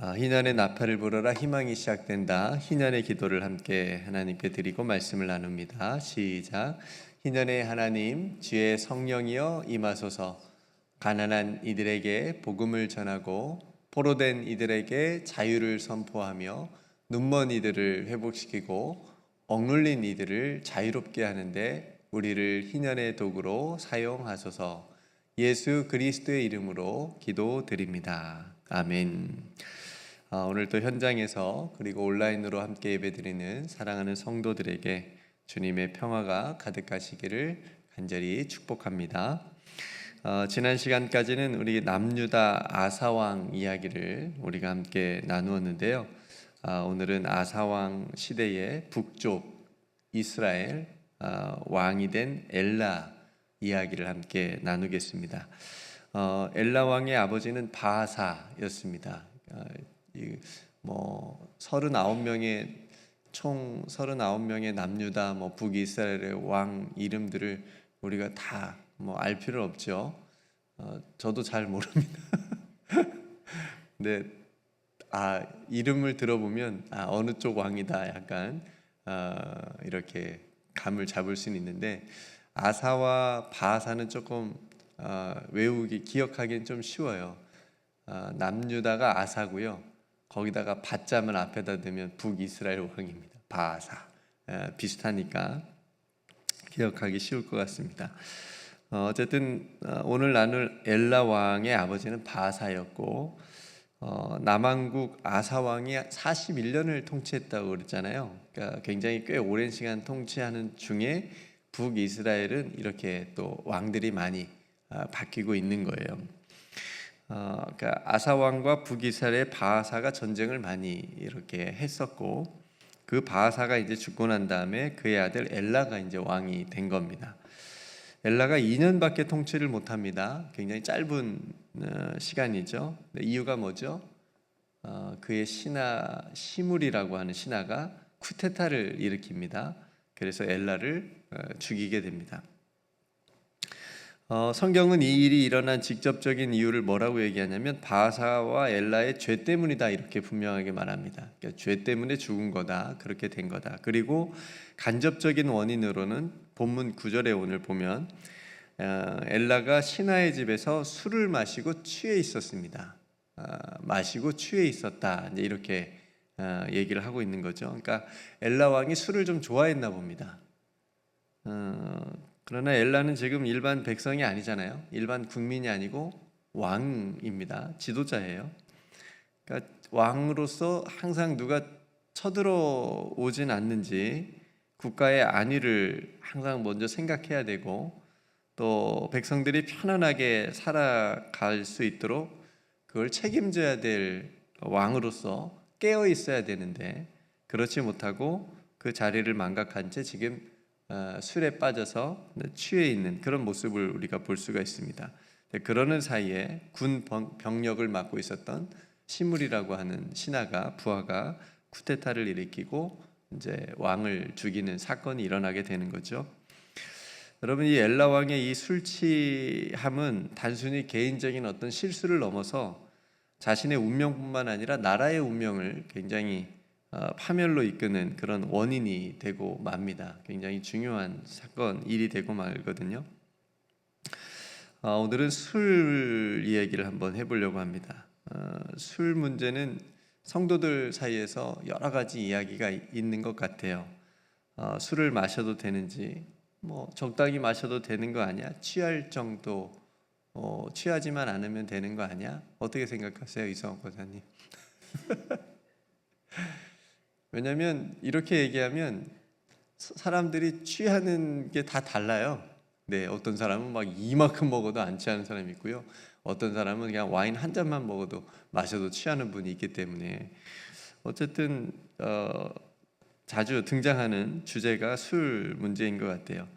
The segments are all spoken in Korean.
희년의 나팔을 불어라 희망이 시작된다. 희년의 기도를 함께 하나님께 드리고 말씀을 나눕니다. 시작. 희년의 하나님, 주의 성령이여 임하소서. 가난한 이들에게 복음을 전하고 포로된 이들에게 자유를 선포하며 눈먼 이들을 회복시키고 억눌린 이들을 자유롭게 하는데 우리를 희년의 도구로 사용하소서. 예수 그리스도의 이름으로 기도드립니다. 아멘. 오늘 또 현장에서 그리고 온라인으로 함께 예배드리는 사랑하는 성도들에게 주님의 평화가 가득하시기를 간절히 축복합니다. 지난 시간까지는 우리 남유다 아사왕 이야기를 우리가 함께 나누었는데요. 오늘은 아사왕 시대의 북쪽 이스라엘 왕이 된 엘라 이야기를 함께 나누겠습니다. 엘라 왕의 아버지는 바하사였습니다. 39명의 총 39명의 남유다 북이스라엘의 왕 이름들을 우리가 다 알 필요 없죠. 저도 잘 모릅니다. 근데 이름을 들어보면 어느 쪽 왕이다 약간 이렇게 감을 잡을 수는 있는데 아사와 바하사는 조금 외우기 기억하기는 좀 쉬워요. 남유다가 아사고요. 거기다가 밧자만 앞에다 대면 북이스라엘 왕입니다. 바하사. 비슷하니까 기억하기 쉬울 것 같습니다. 어쨌든 오늘 나눌 엘라 왕의 아버지는 바하사였고 남왕국 아사 왕이 41년을 통치했다고 그랬잖아요. 그러니까 굉장히 꽤 오랜 시간 통치하는 중에 북이스라엘은 이렇게 또 왕들이 많이 바뀌고 있는 거예요. 그러니까 아사 왕과 북이스라엘의 바하사가 전쟁을 많이 이렇게 했었고 그 바하사가 이제 죽고 난 다음에 그의 아들 엘라가 이제 왕이 된 겁니다. 엘라가 2년밖에 통치를 못합니다. 굉장히 짧은 시간이죠. 이유가 뭐죠? 그의 신하 시물이라고 하는 신하가 쿠데타를 일으킵니다. 그래서 엘라를 죽이게 됩니다. 성경은 이 일이 일어난 직접적인 이유를 뭐라고 얘기하냐면 바하사와 엘라의 죄 때문이다 이렇게 분명하게 말합니다. 그러니까 죄 때문에 죽은 거다, 그렇게 된 거다. 그리고 간접적인 원인으로는 본문 9절에 오늘 보면 엘라가 신하의 집에서 술을 마시고 취해 있었습니다. 마시고 취해 있었다 이제 이렇게 얘기를 하고 있는 거죠. 그러니까 엘라 왕이 술을 좀 좋아했나 봅니다. 그러나 엘라는 지금 일반 백성이 아니잖아요. 일반 국민이 아니고 왕입니다. 지도자예요. 그러니까 왕으로서 항상 누가 쳐들어오진 않는지 국가의 안위를 항상 먼저 생각해야 되고 또 백성들이 편안하게 살아갈 수 있도록 그걸 책임져야 될 왕으로서 깨어 있어야 되는데 그렇지 못하고 그 자리를 망각한 채 지금 술에 빠져서 취해 있는 그런 모습을 우리가 볼 수가 있습니다. 그러는 사이에 군 병력을 맡고 있었던 시물이라고 하는 신하가 부하가 쿠데타를 일으키고 이제 왕을 죽이는 사건이 일어나게 되는 거죠. 여러분, 이 엘라 왕의 이 술 취함은 단순히 개인적인 어떤 실수를 넘어서 자신의 운명뿐만 아니라 나라의 운명을 굉장히 파멸로 이끄는 그런 원인이 되고 맙니다. 굉장히 중요한 사건, 일이 되고 말거든요. 오늘은 술 이야기를 한번 해보려고 합니다. 술 문제는 성도들 사이에서 여러 가지 이야기가 있는 것 같아요. 술을 마셔도 되는지, 적당히 마셔도 되는 거 아니야? 취할 정도, 취하지만 않으면 되는 거 아니야? 어떻게 생각하세요, 이성호 권사님? 왜냐하면 이렇게 얘기하면 사람들이 취하는 게 다 달라요. 네, 어떤 사람은 막 이만큼 먹어도 안 취하는 사람이 있고요. 어떤 사람은 그냥 와인 한 잔만 먹어도 마셔도 취하는 분이 있기 때문에 어쨌든 자주 등장하는 주제가 술 문제인 것 같아요.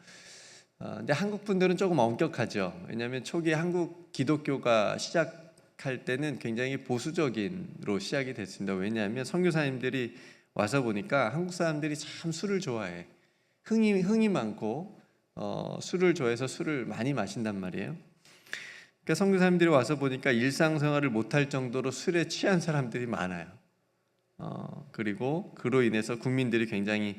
근데 한국 분들은 조금 엄격하죠. 왜냐하면 초기 한국 기독교가 시작할 때는 굉장히 보수적인로 시작이 됐습니다. 왜냐하면 선교사님들이 와서 보니까 한국 사람들이 참 술을 좋아해. 흥이 많고 술을 좋아해서 술을 많이 마신단 말이에요. 그러니까 선교사님들이 와서 보니까 일상생활을 못할 정도로 술에 취한 사람들이 많아요. 그리고 그로 인해서 국민들이 굉장히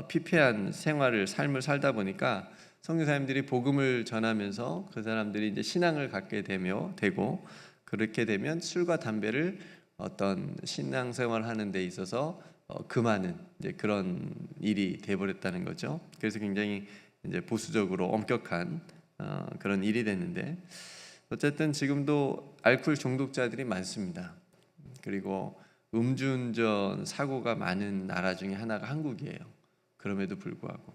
피폐한 삶을 살다 보니까 선교사님들이 복음을 전하면서 그 사람들이 이제 신앙을 갖게 되고 그렇게 되면 술과 담배를 어떤 신앙생활 하는 데 있어서 금하는 이제 그런 일이 돼버렸다는 거죠. 그래서 굉장히 이제 보수적으로 엄격한 그런 일이 됐는데, 어쨌든 지금도 알코올 중독자들이 많습니다. 그리고 음주운전 사고가 많은 나라 중에 하나가 한국이에요. 그럼에도 불구하고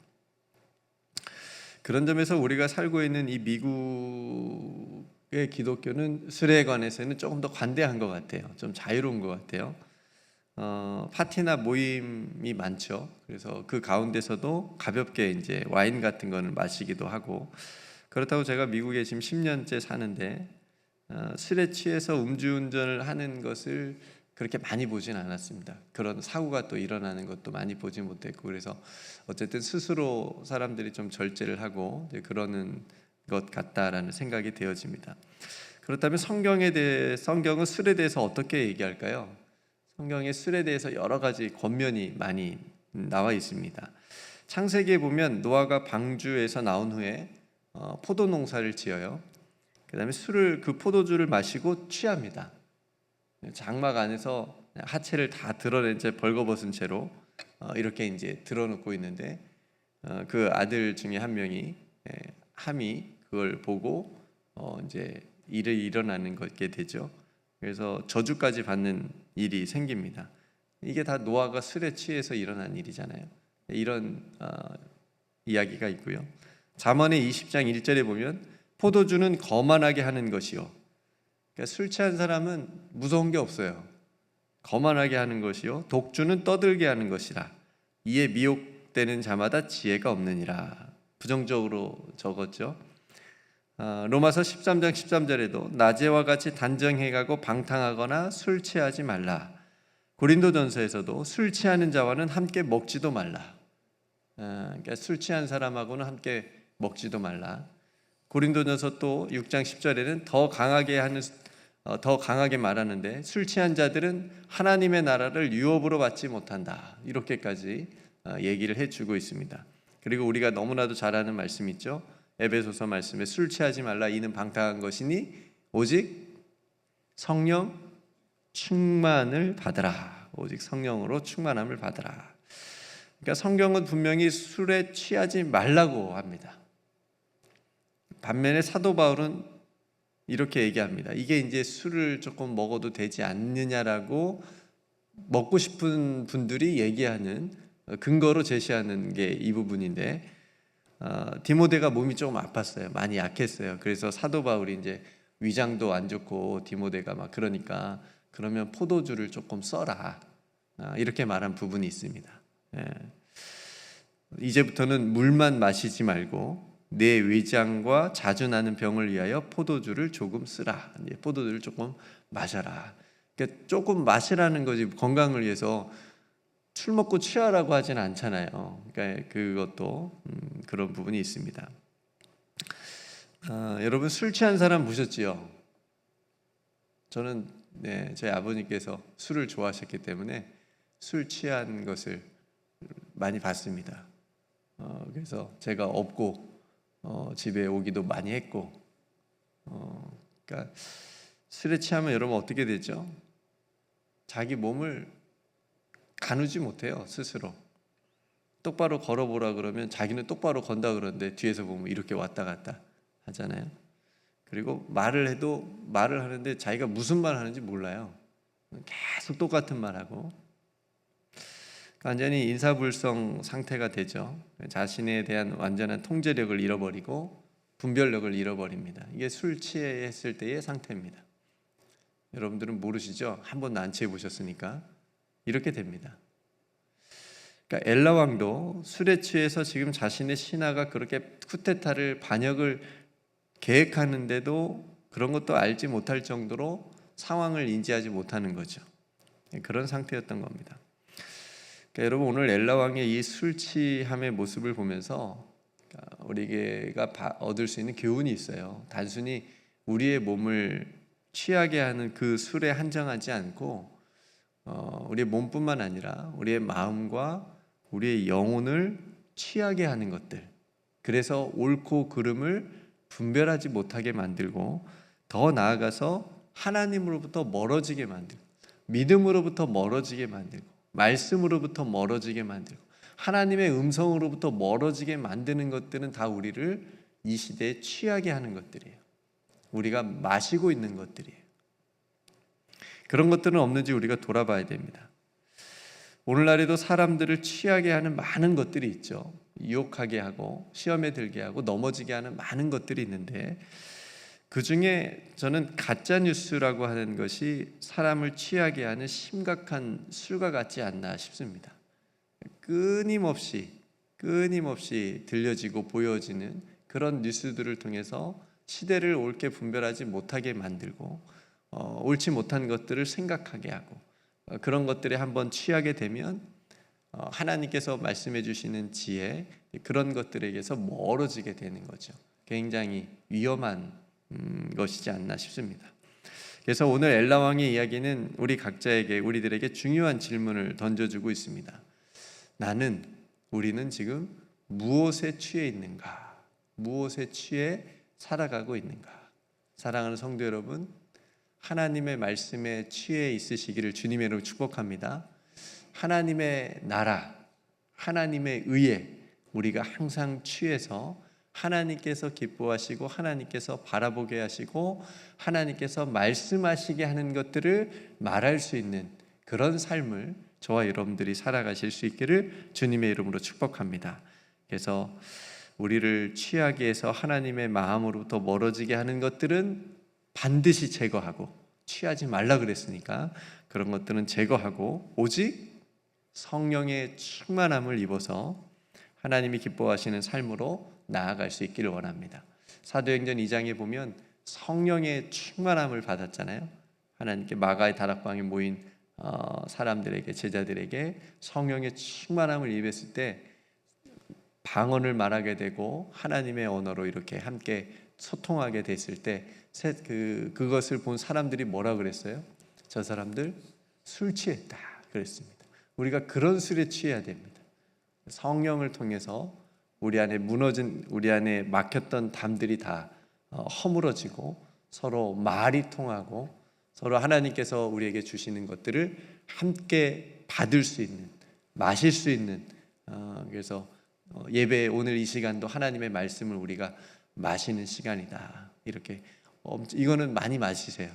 그런 점에서 우리가 살고 있는 이 미국의 기독교는 술에 관해서는 조금 더 관대한 것 같아요. 좀 자유로운 것 같아요. 파티나 모임이 많죠. 그래서 그 가운데서도 가볍게 이제 와인 같은 거는 마시기도 하고, 그렇다고 제가 미국에 지금 10년째 사는데 술에 취해서 음주운전을 하는 것을 그렇게 많이 보진 않았습니다. 그런 사고가 또 일어나는 것도 많이 보지 못했고, 그래서 어쨌든 스스로 사람들이 좀 절제를 하고 그러는 것 같다라는 생각이 되어집니다. 그렇다면 성경은 술에 대해서 어떻게 얘기할까요? 성경에 술에 대해서 여러 가지 권면이 많이 나와 있습니다. 창세기에 보면 노아가 방주에서 나온 후에 포도 농사를 지어요. 그다음에 그 포도주를 마시고 취합니다. 장막 안에서 하체를 다 드러낸 채 벌거벗은 채로 이렇게 이제 드러놓고 있는데, 그 아들 중에 한 명이 함이 그걸 보고 이제 일이 일어나는 것게 되죠. 그래서 저주까지 받는 일이 생깁니다. 이게 다 노아가 술에 취해서 일어난 일이잖아요. 이런 이야기가 있고요. 잠언의 20장 1절에 보면 포도주는 거만하게 하는 것이요. 그러니까 술 취한 사람은 무서운 게 없어요. 거만하게 하는 것이요, 독주는 떠들게 하는 것이라. 이에 미혹되는 자마다 지혜가 없느니라. 부정적으로 적었죠. 로마서 13장 13절에도 낮에와 같이 단정해가고 방탕하거나 술 취하지 말라. 고린도전서에서도 술 취하는 자와는 함께 먹지도 말라. 그러니까 술 취한 사람하고는 함께 먹지도 말라. 고린도전서 또 6장 10절에는 더 강하게 말하는데 술 취한 자들은 하나님의 나라를 유업으로 받지 못한다. 이렇게까지 얘기를 해주고 있습니다. 그리고 우리가 너무나도 잘 아는 말씀 있죠. 에베소서 말씀에 술 취하지 말라. 이는 방탕한 것이니 오직 성령 충만을 받으라. 오직 성령으로 충만함을 받으라. 그러니까 성경은 분명히 술에 취하지 말라고 합니다. 반면에 사도 바울은 이렇게 얘기합니다. 이게 이제 술을 조금 먹어도 되지 않느냐라고 먹고 싶은 분들이 얘기하는 근거로 제시하는 게 이 부분인데, 디모데가 몸이 조금 아팠어요. 많이 약했어요. 그래서 사도 바울이 이제 위장도 안 좋고 디모데가 막 그러니까 그러면 포도주를 조금 써라, 이렇게 말한 부분이 있습니다. 이제부터는 물만 마시지 말고 내 위장과 자주 나는 병을 위하여 포도주를 조금 쓰라. 포도주를 조금 마셔라. 그러니까 조금 마시라는 거지 건강을 위해서 술 먹고 취하라고 하진 않잖아요. 그러니까 그것도 그런 부분이 있습니다. 여러분 술 취한 사람 보셨지요? 저는 저희 아버님께서 술을 좋아하셨기 때문에 술 취한 것을 많이 봤습니다. 그래서 제가 없고 집에 오기도 많이 했고, 그러니까 술에 취하면 여러분 어떻게 되죠? 자기 몸을 가누지 못해요. 스스로 똑바로 걸어보라 그러면 자기는 똑바로 건다 그러는데 뒤에서 보면 이렇게 왔다 갔다 하잖아요. 그리고 말을 하는데 자기가 무슨 말 하는지 몰라요. 계속 똑같은 말하고 완전히 인사불성 상태가 되죠. 자신에 대한 완전한 통제력을 잃어버리고 분별력을 잃어버립니다. 이게 술 취했을 때의 상태입니다. 여러분들은 모르시죠? 한 번도 안 취해 보셨으니까 이렇게 됩니다. 그러니까 엘라 왕도 술에 취해서 지금 자신의 신하가 그렇게 쿠데타를 반역을 계획하는데도 그런 것도 알지 못할 정도로 상황을 인지하지 못하는 거죠. 그런 상태였던 겁니다. 그러니까 여러분 오늘 엘라 왕의 이 술 취함의 모습을 보면서 우리가 얻을 수 있는 교훈이 있어요. 단순히 우리의 몸을 취하게 하는 그 술에 한정하지 않고 우리의 몸뿐만 아니라 우리의 마음과 우리의 영혼을 취하게 하는 것들, 그래서 옳고 그름을 분별하지 못하게 만들고 더 나아가서 하나님으로부터 멀어지게 만들고 믿음으로부터 멀어지게 만들고 말씀으로부터 멀어지게 만들고 하나님의 음성으로부터 멀어지게 만드는 것들은 다 우리를 이 시대에 취하게 하는 것들이에요. 우리가 마시고 있는 것들이에요. 그런 것들은 없는지 우리가 돌아봐야 됩니다. 오늘날에도 사람들을 취하게 하는 많은 것들이 있죠. 유혹하게 하고 시험에 들게 하고 넘어지게 하는 많은 것들이 있는데, 그 중에 저는 가짜 뉴스라고 하는 것이 사람을 취하게 하는 심각한 술과 같지 않나 싶습니다. 끊임없이 들려지고 보여지는 그런 뉴스들을 통해서 시대를 옳게 분별하지 못하게 만들고 옳지 못한 것들을 생각하게 하고 그런 것들에 한번 취하게 되면 하나님께서 말씀해 주시는 지혜, 그런 것들에게서 멀어지게 되는 거죠. 굉장히 위험한 것이지 않나 싶습니다. 그래서 오늘 엘라 왕의 이야기는 우리 각자에게, 우리들에게 중요한 질문을 던져주고 있습니다. 우리는 지금 무엇에 취해 있는가? 무엇에 취해 살아가고 있는가? 사랑하는 성도 여러분, 하나님의 말씀에 취해 있으시기를 주님의 이름으로 축복합니다. 하나님의 나라, 하나님의 의에 우리가 항상 취해서 하나님께서 기뻐하시고 하나님께서 바라보게 하시고 하나님께서 말씀하시게 하는 것들을 말할 수 있는 그런 삶을 저와 여러분들이 살아가실 수 있기를 주님의 이름으로 축복합니다. 그래서 우리를 취하게 해서 하나님의 마음으로부터 멀어지게 하는 것들은 반드시 제거하고, 취하지 말라 그랬으니까 그런 것들은 제거하고 오직 성령의 충만함을 입어서 하나님이 기뻐하시는 삶으로 나아갈 수 있기를 원합니다. 사도행전 2장에 보면 성령의 충만함을 받았잖아요. 하나님께 마가의 다락방에 모인 사람들에게, 제자들에게 성령의 충만함을 입었을 때 방언을 말하게 되고 하나님의 언어로 이렇게 함께 소통하게 됐을 때 그것을 본 사람들이 뭐라 그랬어요? 저 사람들 술 취했다 그랬습니다. 우리가 그런 술에 취해야 됩니다. 성령을 통해서 우리 안에 막혔던 담들이 다 허물어지고 서로 말이 통하고 서로 하나님께서 우리에게 주시는 것들을 함께 받을 수 있는, 마실 수 있는, 그래서 예배 오늘 이 시간도 하나님의 말씀을 우리가 마시는 시간이다. 이렇게 이거는 많이 마시세요.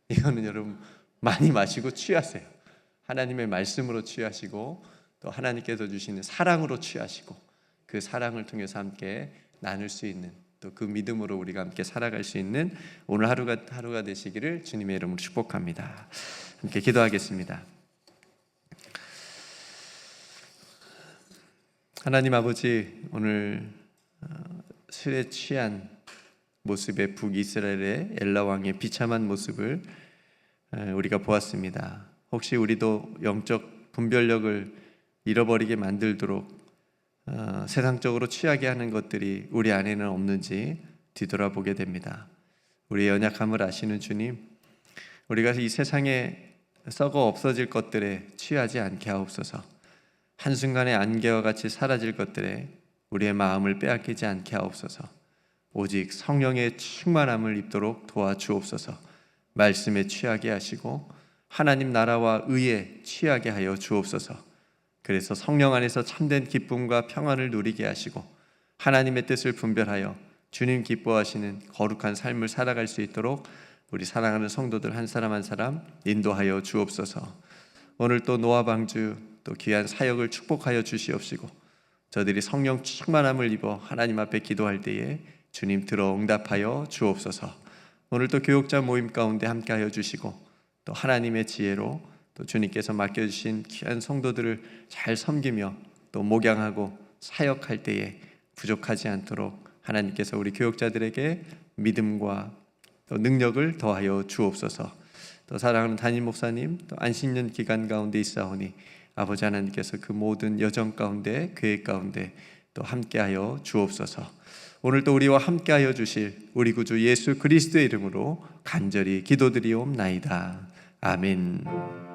이거는 여러분 많이 마시고 취하세요. 하나님의 말씀으로 취하시고 또 하나님께서 주시는 사랑으로 취하시고 그 사랑을 통해서 함께 나눌 수 있는, 또 그 믿음으로 우리가 함께 살아갈 수 있는 오늘 하루가 되시기를 주님의 이름으로 축복합니다. 함께 기도하겠습니다. 하나님 아버지, 오늘 술에 취한 모습의 북이스라엘의 엘라 왕의 비참한 모습을 우리가 보았습니다. 혹시 우리도 영적 분별력을 잃어버리게 만들도록 세상적으로 취하게 하는 것들이 우리 안에는 없는지 뒤돌아보게 됩니다. 우리의 연약함을 아시는 주님, 우리가 이 세상에 썩어 없어질 것들에 취하지 않게 하옵소서. 한순간에 안개와 같이 사라질 것들에 우리의 마음을 빼앗기지 않게 하옵소서. 오직 성령의 충만함을 입도록 도와주옵소서. 말씀에 취하게 하시고 하나님 나라와 의에 취하게 하여 주옵소서. 그래서 성령 안에서 참된 기쁨과 평안을 누리게 하시고 하나님의 뜻을 분별하여 주님 기뻐하시는 거룩한 삶을 살아갈 수 있도록 우리 사랑하는 성도들 한 사람 한 사람 인도하여 주옵소서. 오늘 또 노아 방주 또 귀한 사역을 축복하여 주시옵시고 저들이 성령 충만함을 입어 하나님 앞에 기도할 때에 주님 들어 응답하여 주옵소서. 오늘 또 교육자 모임 가운데 함께하여 주시고 또 하나님의 지혜로 또 주님께서 맡겨주신 귀한 성도들을 잘 섬기며 또 목양하고 사역할 때에 부족하지 않도록 하나님께서 우리 교육자들에게 믿음과 또 능력을 더하여 주옵소서. 또 사랑하는 담임 목사님, 또 안식년 기간 가운데 있사오니 아버지 하나님께서 그 모든 여정 가운데, 계획 가운데 또 함께하여 주옵소서. 오늘도 우리와 함께하여 주실 우리 구주 예수 그리스도의 이름으로 간절히 기도드리옵나이다. 아멘.